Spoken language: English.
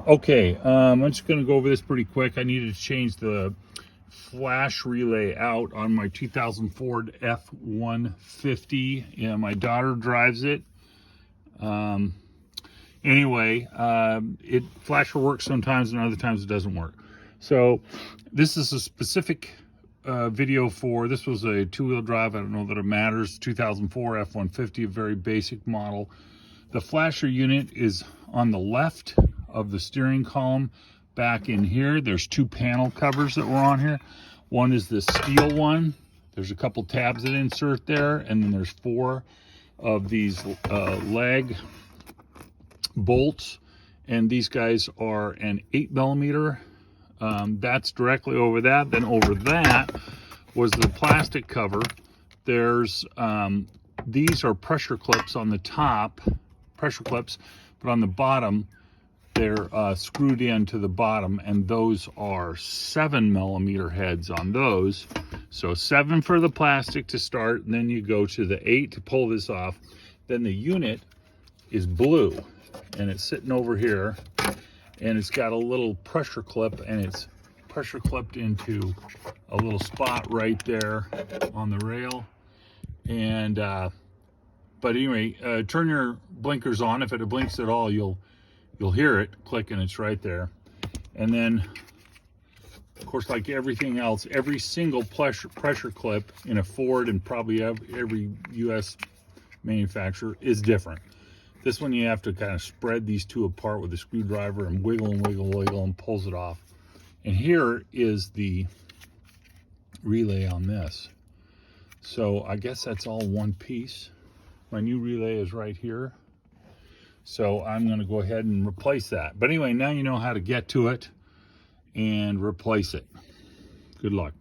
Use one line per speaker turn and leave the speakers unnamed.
Okay, I'm just going to go over this pretty quick. I needed to change the flash relay out on my 2000 Ford F-150. Yeah, my daughter drives it. Anyway, flash will work sometimes and other times it doesn't work. So this is a specific video for, this was a two-wheel drive, I don't know that it matters, 2004 F-150, a very basic model. The flasher unit is on the left of the steering column back in here. There's two panel covers that were on here. One is the steel one. There's a couple tabs that insert there, and then there's four of these leg bolts, and these guys are an 8mm. That's directly over that. Then over that was the plastic cover. There's these are pressure clips on the top, pressure clips, but on the bottom they're screwed into the bottom, and those are 7mm heads on those. So 7 for the plastic to start, and then you go to the 8 to pull this off. Then the unit is blue, and it's sitting over here, and it's got a little pressure clip, and it's pressure clipped into a little spot right there on the rail. And but anyway, turn your blinkers on. If it blinks at all, you'll hear it click, and it's right there. And then, of course, like everything else, every single pressure clip in a Ford and probably every US manufacturer is different. This one you have to kind of spread these two apart with a screwdriver and wiggle and wiggle, wiggle, and pulls it off. And here is the relay on this. So I guess that's all one piece. My new relay is right here. So I'm going to go ahead and replace that. But anyway, now you know how to get to it and replace it. Good luck.